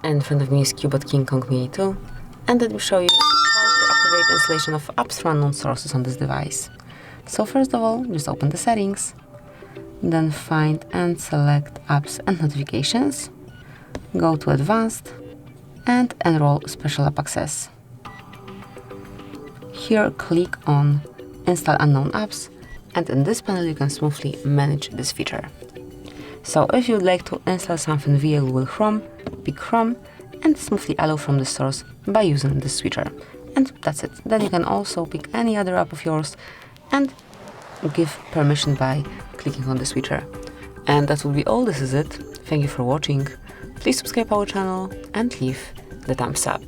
In front of me is Cubot King Kong Mini 2, and let me show you how to activate installation of apps from unknown sources on this device. So first of all, just open the settings, then find and select apps and notifications, go to advanced and enroll special app access. Here click on install unknown apps, and in this panel you can smoothly manage this feature. So if you would like to install something via Google Chrome, pick Chrome and smoothly allow from the source by using this switcher. And that's it. Then you can also pick any other app of yours and give permission by clicking on the switcher. And that will be all. This is it. Thank you for watching. Please subscribe our channel and leave the thumbs up.